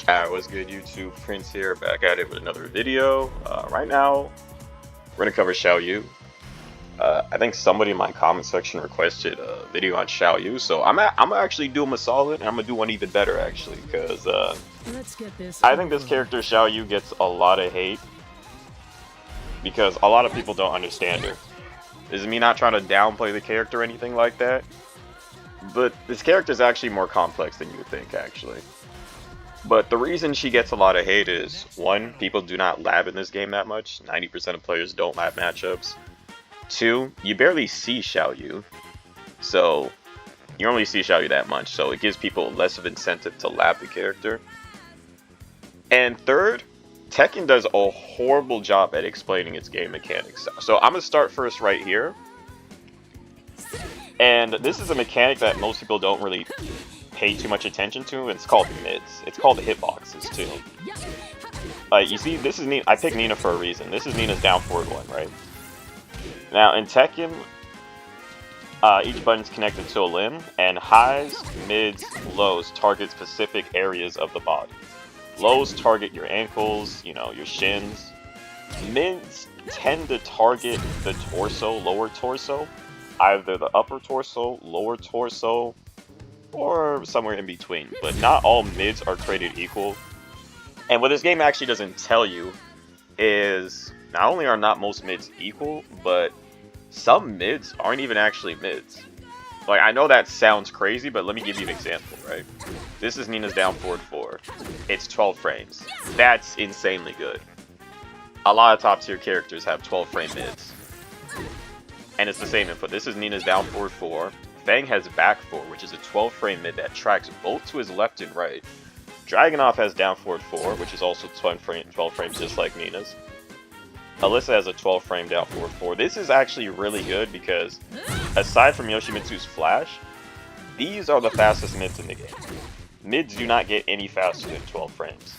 What's good, YouTube? Prince here, back at it with another video. Right now, we're gonna cover Xiaoyu. I think somebody in my comment section requested a video on Xiaoyu, so I'm gonna actually do him a solid, and I'm gonna do one even better actually, because I think this character Xiaoyu gets a lot of hate because a lot of people don't understand her. This is me not trying to downplay the character or anything like that, but this character is actually more complex than you would think, actually. But the reason she gets a lot of hate is, one, people do not lab in this game that much. 90% of players don't lab matchups. Two, you barely see Xiaoyu. So, you only see Xiaoyu that much, so it gives people less of incentive to lab the character. And third, Tekken does a horrible job at explaining its game mechanics. So I'm going to start first right here. And this is a mechanic that most people don't really pay too much attention to, and it's called mids. It's called the hitboxes too. You see, this is Nina. I picked Nina for a reason. This is Nina's down forward one, right? Now in Tekken, each button's connected to a limb, and highs, mids, lows target specific areas of the body. Lows target your ankles, you know, your shins. Mids tend to target the torso, lower torso, either the upper torso, lower torso, or somewhere in between, but not all mids are created equal. And what this game actually doesn't tell you is, not only are not most mids equal, but some mids aren't even actually mids. Like, I know that sounds crazy, but let me give you an example, right? This is Nina's down forward 4. It's 12 frames. That's insanely good. A lot of top tier characters have 12 frame mids. And it's the same input. This is Nina's down forward 4. Fang has back 4, which is a 12 frame mid that tracks both to his left and right. Dragunov has down forward 4, which is also 12 frames just like Nina's. Alyssa has a 12 frame down forward 4. This is actually really good because, aside from Yoshimitsu's flash, these are the fastest mids in the game. Mids do not get any faster than 12 frames.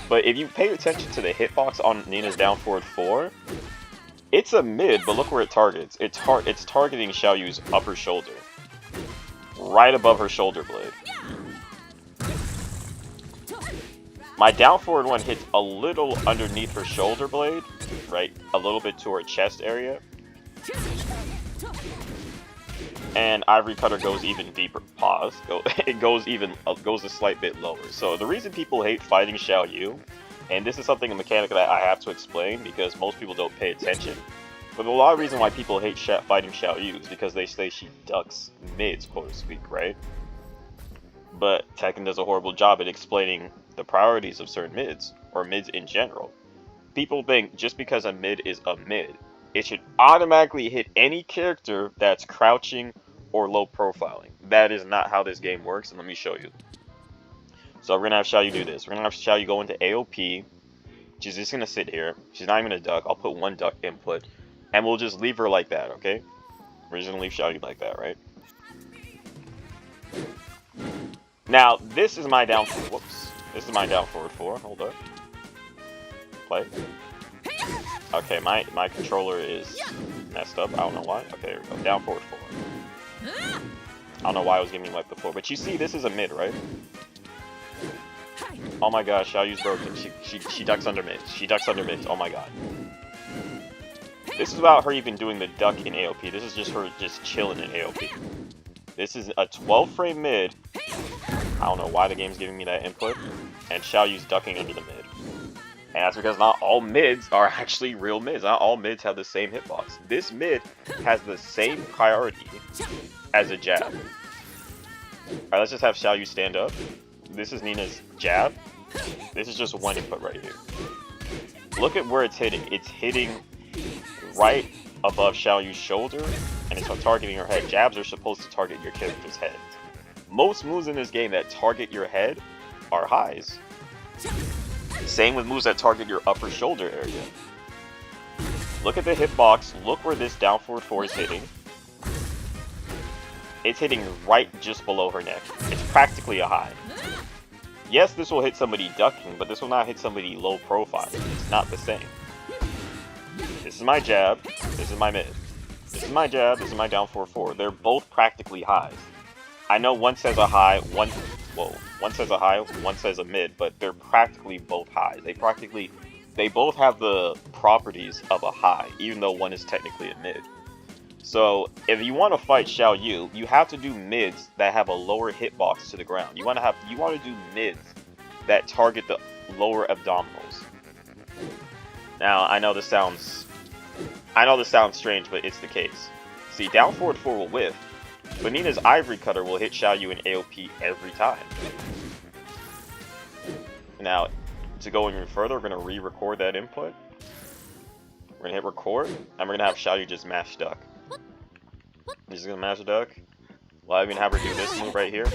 But if you pay attention to the hitbox on Nina's down forward 4, it's a mid, but look where it targets. It's targeting Xiaoyu's upper shoulder. Right above her shoulder blade. My down forward one hits a little underneath her shoulder blade. Right? A little bit to her chest area. And Ivory Cutter goes even deeper. Pause. It goes a slight bit lower. So the reason people hate fighting Xiaoyu, and this is something, a mechanic that I have to explain because most people don't pay attention. But a lot of reason why people hate fighting Xiaoyu is because they say she ducks mids, quote to speak, right? But Tekken does a horrible job at explaining the priorities of certain mids, or mids in general. People think just because a mid is a mid, it should automatically hit any character that's crouching or low profiling. That is not how this game works, and let me show you. So we're going to have Xiaoyu do this. We're going to have Xiaoyu go into AOP. She's just going to sit here. She's not even going to duck. I'll put one duck input. And we'll just leave her like that, okay? We're just going to leave Xiaoyu like that, right? Now, this is my down... Whoops. This is my down forward 4. Hold up. Play. Okay, my controller is messed up. I don't know why. Okay, here we go. Down forward 4. I don't know why I was giving me like the 4. But you see, this is a mid, right? Oh my gosh, Xiaoyu's broken. She ducks under mids. She ducks under mids. Oh my god. This is about her even doing the duck in AOP. This is just her just chilling in AOP. This is a 12 frame mid. I don't know why the game's giving me that input. And Xiaoyu's ducking under the mid. And that's because not all mids are actually real mids. Not all mids have the same hitbox. This mid has the same priority as a jab. Alright, let's just have Xiaoyu stand up. This is Nina's jab. This is just one input right here. Look at where it's hitting. It's hitting right above Xiaoyu's shoulder, and it's targeting her head. Jabs are supposed to target your character's head. Most moves in this game that target your head are highs. Same with moves that target your upper shoulder area. Look at the hitbox. Look where this down forward 4 is hitting. It's hitting right just below her neck. It's practically a high. Yes, this will hit somebody ducking, but this will not hit somebody low profile. It's not the same. This is my jab. This is my mid. This is my jab. This is my down 4-4. They're both practically highs. I know one says a high, one says a high, one says a mid, but they're practically both highs. They both have the properties of a high, even though one is technically a mid. So if you want to fight Xiaoyu, you have to do mids that have a lower hitbox to the ground. You want to do mids that target the lower abdominals. Now I know this sounds strange, but it's the case. See, down forward 4 will whiff, but Nina's Ivory Cutter will hit Xiaoyu in AOP every time. Now, to go even further, we're going to re-record that input. We're going to hit record, and we're going to have Xiaoyu just mash duck. He's just going to mash duck. Well, I'm going to have her do this move right here.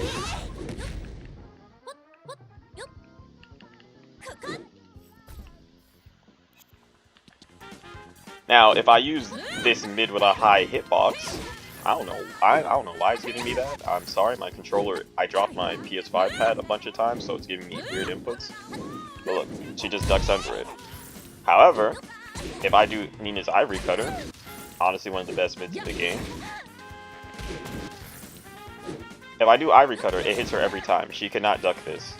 Now, if I use this mid with a high hitbox, I don't know why it's giving me that. I'm sorry, my controller, I dropped my PS5 pad a bunch of times, so it's giving me weird inputs. But look, she just ducks under it. However, if I do Nina's Ivory Cutter, honestly one of the best mids in the game. If I do Ivory Cutter, it hits her every time. She cannot duck this.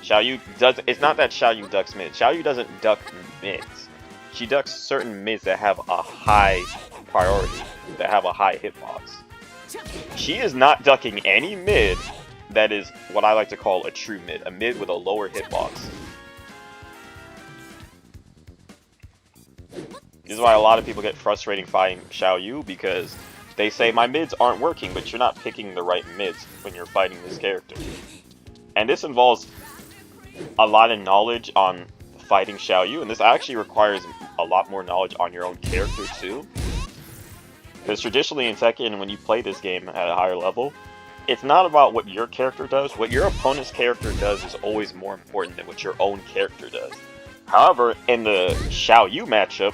Xiaoyu does. It's not that Xiaoyu ducks mids. Xiaoyu doesn't duck mids. She ducks certain mids that have a high priority, that have a high hitbox. She is not ducking any mid that is what I like to call a true mid, a mid with a lower hitbox. This is why a lot of people get frustrating fighting Xiaoyu, because they say my mids aren't working, but you're not picking the right mids when you're fighting this character. And this involves a lot of knowledge on fighting Xiaoyu, and this actually requires a lot more knowledge on your own character too. Because traditionally in Tekken, when you play this game at a higher level, it's not about what your character does. What your opponent's character does is always more important than what your own character does. However, in the Xiaoyu matchup,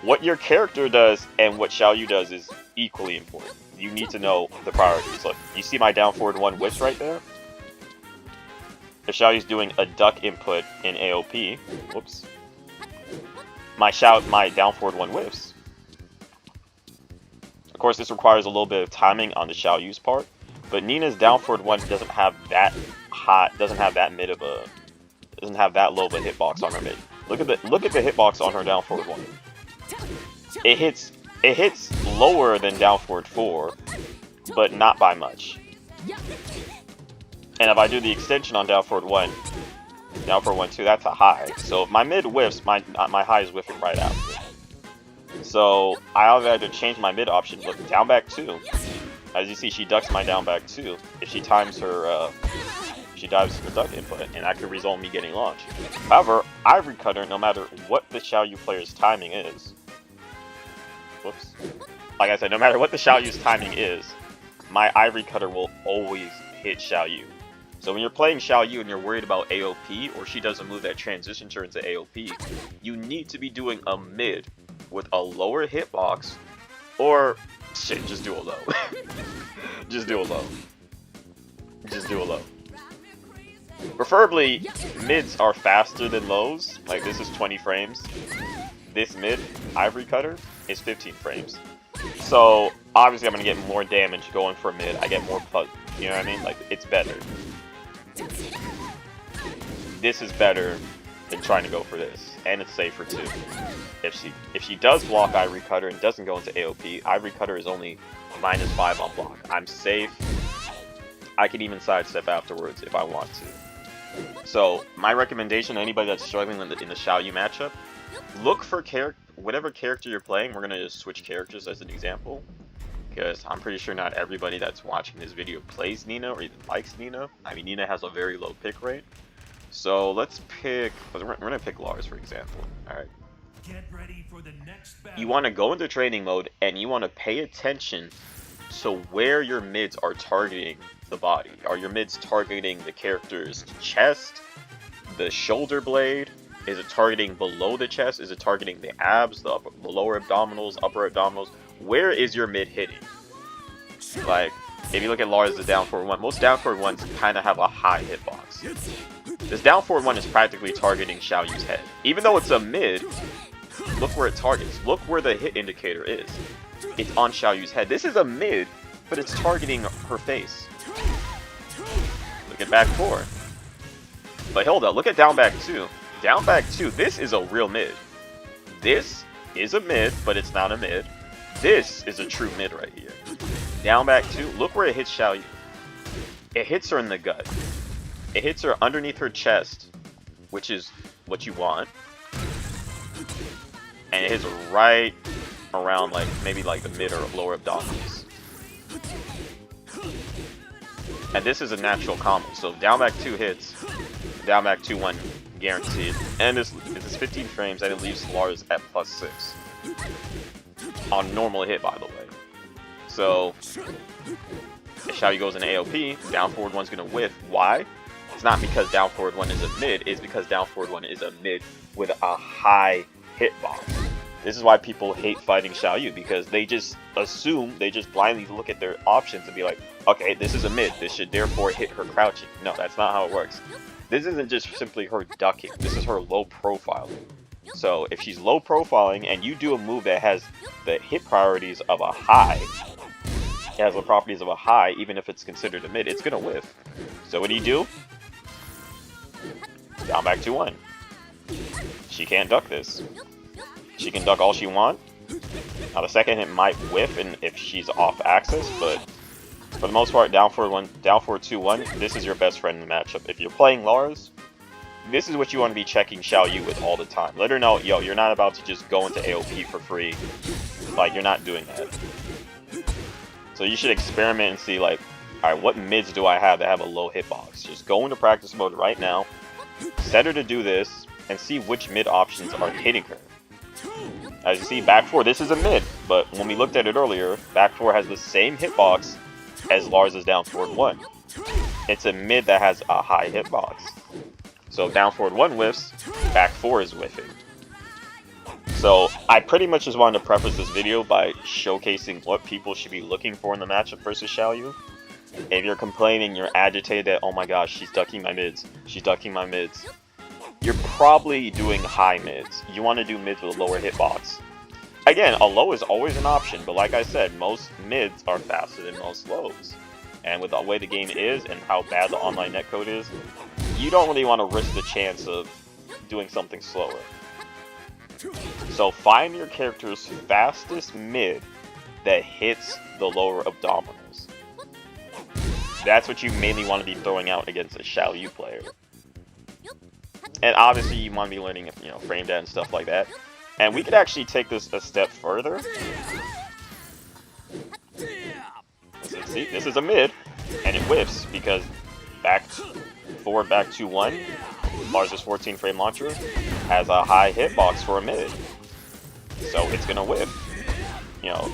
what your character does and what Xiaoyu does is equally important. You need to know the priorities. Look, you see my down forward 1 whiffs right there? If Xiaoyu's doing a duck input in AOP, whoops, my down forward 1 whiffs. Of course, this requires a little bit of timing on the Xiaoyu's part, but Nina's down forward 1 doesn't have that hot, doesn't have that low of a hitbox on her mid. Look at the hitbox on her down forward 1. It hits lower than down forward 4, but not by much. And if I do the extension on down forward 1 2, that's a high. So if my mid whiffs, my high is whiffing right after. So I either had to change my mid option. Look, down back 2. As you see, she ducks my down back 2. If she times her, she dives her duck input, and that could result in me getting launched. However, Ivory Cutter, no matter what the Xiaoyu player's timing is, whoops. Like I said, no matter what the Xiaoyu's timing is, my Ivory Cutter will always hit Xiaoyu. So when you're playing Xiaoyu and you're worried about AOP, or she does a move that transitions her into AOP, you need to be doing a mid with a lower hitbox, or shit, just do a low. Just do a low. Just do a low. Preferably, mids are faster than lows. Like, this is 20 frames. This mid, Ivory Cutter, is 15 frames. So, obviously I'm going to get more damage going for mid. I get more puzz. You know what I mean? Like, it's better. This is better than trying to go for this. And it's safer too. If she does block Ivory Cutter and doesn't go into AOP, Ivory Cutter is only -5 on block. I'm safe. I can even sidestep afterwards if I want to. So my recommendation to anybody that's struggling in the Xiaoyu matchup, look for whatever character you're playing. We're gonna just switch characters as an example, because I'm pretty sure not everybody that's watching this video plays Nina or even likes Nina. I mean, Nina has a very low pick rate. So let's pick, we're gonna pick Lars for example. Alright. Get ready for the next battle. You want to go into training mode and you want to pay attention to where your mids are targeting the body. Are your mids targeting the character's chest, the shoulder blade? Is it targeting below the chest? Is it targeting the abs, the lower abdominals, upper abdominals? Where is your mid hitting? Like, if you look at Lars, the down forward 1, most down forward 1s kind of have a high hitbox. This down forward 1 is practically targeting Xiaoyu's head. Even though it's a mid, look where it targets. Look where the hit indicator is. It's on Xiaoyu's head. This is a mid but it's targeting her face. Look at back 4. But hold up, look at down back 2. Down back 2, this is a real mid. This is a mid, but it's not a mid. This is a true mid right here. Down back 2, look where it hits Xiaoyu. It hits her in the gut. It hits her underneath her chest, which is what you want. And it hits right around like maybe like the mid or lower abdominals. And this is a natural combo. So down back 2 hits, down back 2-1 guaranteed. And this is 15 frames and it leaves Lars at +6. On normal hit, by the way. So if Xiaoyu goes in AOP, down forward 1's gonna whiff. Why? It's not because down forward 1 is a mid, it's because down forward 1 is a mid with a high hitbox. This is why people hate fighting Xiaoyu, because they just assume, they just blindly look at their options and be like, okay, this is a mid, this should therefore hit her crouching. No, that's not how it works. This isn't just simply her ducking, this is her low profiling. So if she's low profiling and you do a move that has the hit priorities of a high, it has the properties of a high, even if it's considered a mid, it's gonna whiff. So what do? Down back 2-1. She can't duck this. She can duck all she wants. Now the second hit might whiff and if she's off axis, but for the most part, down forward 2-1, this is your best friend in the matchup. If you're playing Lars, this is what you want to be checking Xiaoyu with all the time. Let her know, yo, you're not about to just go into AOP for free. Like, you're not doing that. So you should experiment and see, like, alright, what mids do I have that have a low hitbox? Just go into practice mode right now, set her to do this, and see which mid options are hitting her. As you see, back 4, this is a mid, but when we looked at it earlier, back 4 has the same hitbox as Lars' down forward 1. It's a mid that has a high hitbox. So down forward 1 whiffs, back 4 is whiffing. So I pretty much just wanted to preface this video by showcasing what people should be looking for in the matchup versus Xiaoyu. If you're complaining, you're agitated that, oh my gosh, she's ducking my mids, she's ducking my mids, you're probably doing high mids. You want to do mids with a lower hitbox. Again, a low is always an option, but like I said, most mids are faster than most lows. And with the way the game is and how bad the online netcode is, you don't really want to risk the chance of doing something slower. So find your character's fastest mid that hits the lower abdominals. That's what you mainly want to be throwing out against a Xiaoyu player. And obviously you want to be learning, you know, frame data and stuff like that. And we could actually take this a step further. See, this is a mid, and it whiffs because forward back 2-1, Lars' 14 frame launcher has a high hitbox for a mid. So it's gonna whiff. You know,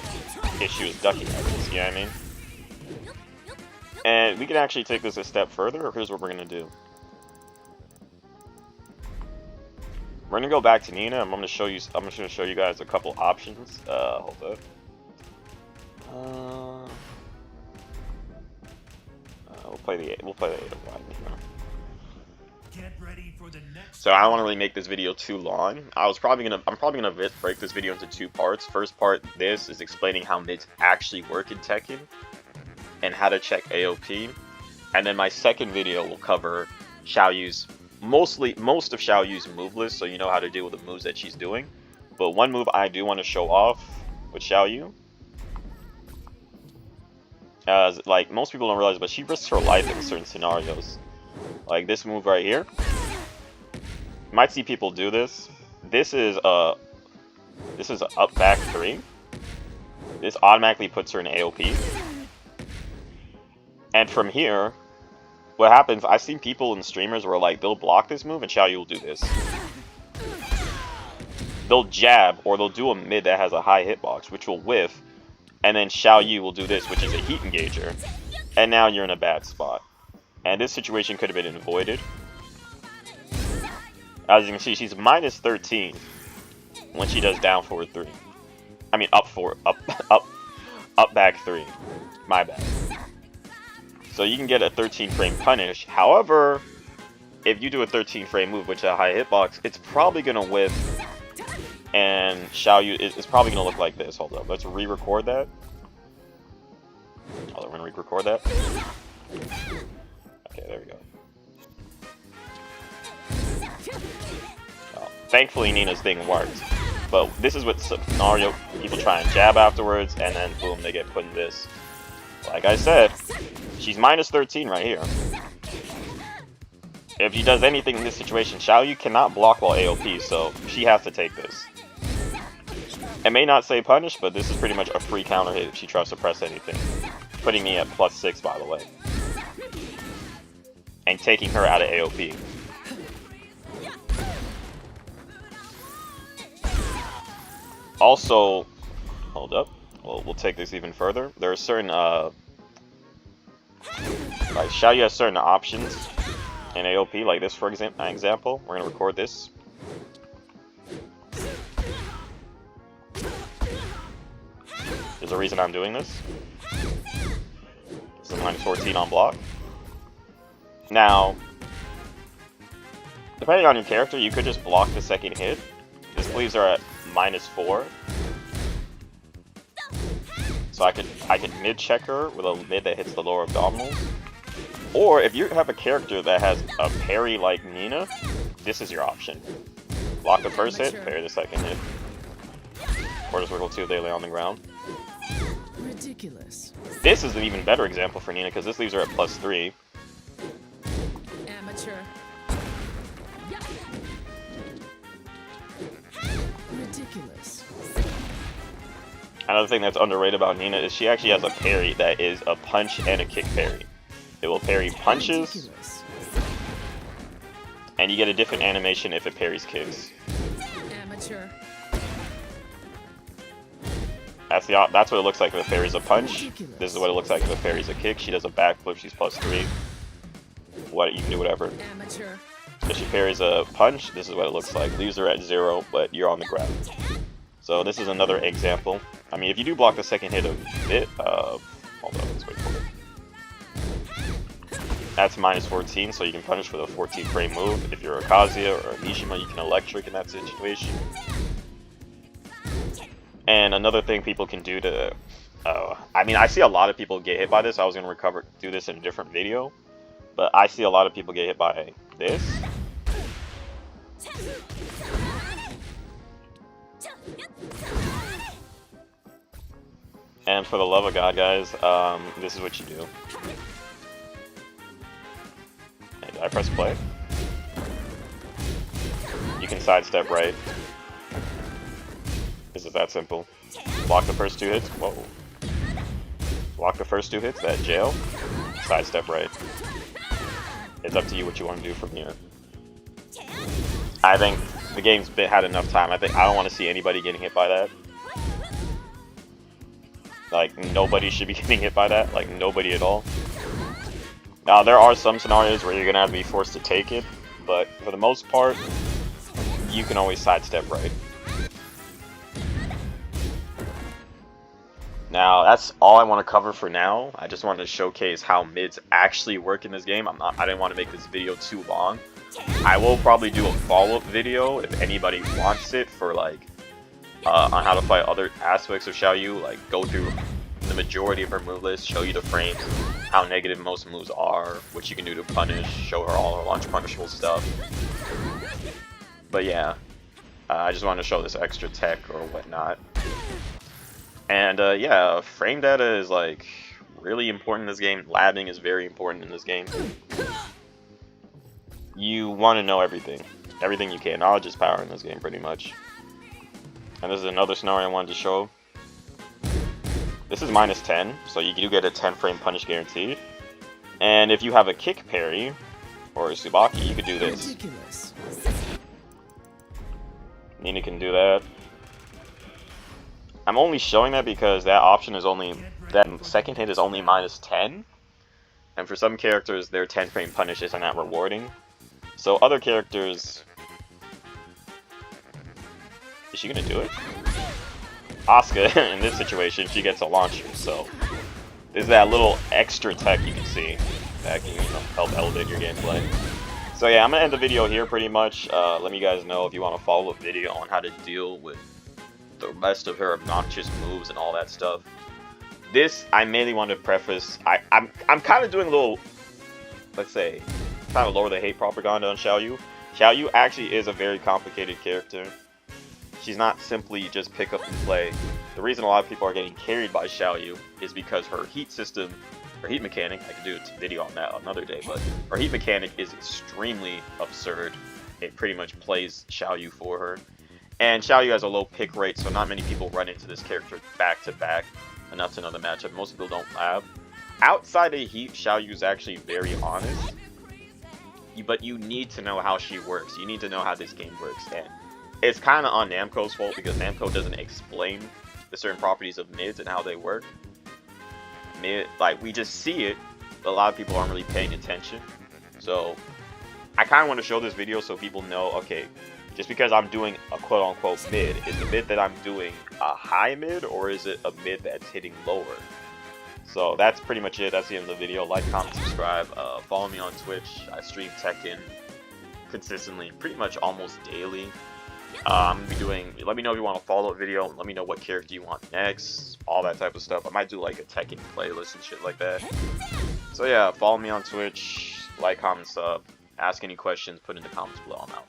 issue is ducking at this, you know what I mean? And we can actually take this a step further. Here's what we're gonna do. We're gonna go back to Nina. I'm just gonna show you guys a couple options. Hold up. We'll play the 8 of wide Nina. Get ready for the next. So I don't want to really make this video too long. I'm probably gonna break this video into 2 parts. First part, this is explaining how mids actually work in Tekken and how to check AOP. And then my second video will cover Xiaoyu's most of Xiaoyu's move list, so you know how to deal with the moves that she's doing. But one move I do want to show off with Xiaoyu, as like most people don't realize, but she risks her life in certain scenarios. Like this move right here. You might see people do this. This is up back 3. This automatically puts her in AOP. And from here, what happens, I've seen people and streamers where like they'll block this move and Xiaoyu will do this. They'll jab or they'll do a mid that has a high hitbox, which will whiff, and then Xiaoyu will do this, which is a heat engager. And now you're in a bad spot. And this situation could have been avoided. As you can see, she's minus 13 when she does down forward 3. I mean up back 3. My bad. So you can get a 13 frame punish. However, if you do a 13 frame move which has a high hitbox, it's probably gonna whiff, and Xiaoyu is probably gonna look like this. Hold up, let's re-record that. Oh, we're gonna record that. Okay, there we go. Oh, thankfully, Nina's thing worked. But this is what scenario people try and jab afterwards, and then boom, they get put in this. Like I said, she's minus 13 right here. If she does anything in this situation, Xiaoyu cannot block while AOP, so she has to take this. It may not say punish, but this is pretty much a free counter hit if she tries to press anything. Putting me at +6, by the way. And taking her out of AOP. Also, hold up. Well, we'll take this even further. There are certain, like, Xiaoyu has certain options in AOP, like this, for example. We're gonna record this. There's a reason I'm doing this. This is minus 14 on block. Now, depending on your character, you could just block the second hit. This leaves her at -4. So I could mid check her with a mid that hits the lower abdominals. Or if you have a character that has a parry like Nina, this is your option. Block the first hit, parry the second hit. Or just wiggle 2 if they lay on the ground. Ridiculous. This is an even better example for Nina because this leaves her at +3. Amateur. Ridiculous. Another thing that's underrated about Nina is she actually has a parry that is a punch and a kick parry. It will parry punches, Ridiculous. and you get a different animation if it parries kicks. Amateur. That's what it looks like if it parries a punch. This is what it looks like if it parries a kick. She does a backflip, she's +3. You can do whatever. Amateur. If she parries a punch, this is what it looks like. Leaves her at 0, but you're on the ground. So this is another example. I mean, if you do block the second hit a bit, hold on, let's wait for it. That's -14, so you can punish with a 14 frame move. If you're a Kazuya or a Mishima, you can electric in that situation. And another thing people can do to, I mean, I see a lot of people get hit by this. I was gonna do this in a different video, but I see a lot of people get hit by this. And for the love of God, guys, this is what you do. Hey, did I press play? You can sidestep right. This is that simple. Block the first 2 hits. Whoa. Block the first 2 hits, that jail. Sidestep right. It's up to you what you want to do from here. I think the game's had enough time. I don't want to see anybody getting hit by that. Like, nobody should be getting hit by that. Like, nobody at all. Now, there are some scenarios where you're going to have to be forced to take it, but for the most part, you can always sidestep right. Now, that's all I want to cover for now. I just wanted to showcase how mids actually work in this game. I didn't want to make this video too long. I will probably do a follow-up video if anybody wants it for, like, on how to fight other aspects of Xiaoyu, like go through the majority of her move list, show you the frames, how negative most moves are, what you can do to punish, show her all her launch punishable stuff. But yeah, I just wanted to show this extra tech or whatnot. And yeah, frame data is like really important in this game. Labbing is very important in this game. You want to know everything you can. Knowledge is power in this game, pretty much. And this is another scenario I wanted to show. This is -10, so you do get a 10 frame punish guaranteed. And if you have a kick parry, or a Tsubaki, you could do this. Ridiculous. Nina can do that. I'm only showing that because that option is only, that second hit is only -10. And for some characters, their 10 frame punish isn't that rewarding. So other characters... Is she gonna do it? Asuka, in this situation, she gets a launcher, so... There's that little extra tech you can see that can, help elevate your gameplay. So yeah, I'm gonna end the video here pretty much. Let me guys know if you want a follow-up video on how to deal with the rest of her obnoxious moves and all that stuff. this I mainly want to preface. I'm kind of doing a little, let's say, kind of lower the hate propaganda on Xiaoyu. Xiaoyu actually is a very complicated character. She's not simply just pick up and play. The reason a lot of people are getting carried by Xiaoyu is because her heat system, her heat mechanic, I can do a video on that another day, but her heat mechanic is extremely absurd. It pretty much plays Xiaoyu for her. And Xiaoyu has a low pick rate, so not many people run into this character back to back enough to know the matchup. Most people don't have. Outside of heat, Xiaoyu is actually very honest. But you need to know how she works. You need to know how this game works. And it's kind of on Namco's fault because Namco doesn't explain the certain properties of mids and how they work. Like, we just see it, but a lot of people aren't really paying attention. So I kind of want to show this video so people know, okay, just because I'm doing a quote-unquote mid, is the mid that I'm doing a high mid, or is it a mid that's hitting lower? So that's pretty much it. That's the end of the video. Like, comment, subscribe. Follow me on Twitch. I stream Tekken consistently, pretty much almost daily. I'm going to be doing, let me know if you want a follow-up video, and let me know what character you want next, all that type of stuff. I might do like a Tekken playlist and shit like that. So yeah, follow me on Twitch, like, comment, sub, ask any questions, put in the comments below. I'm out.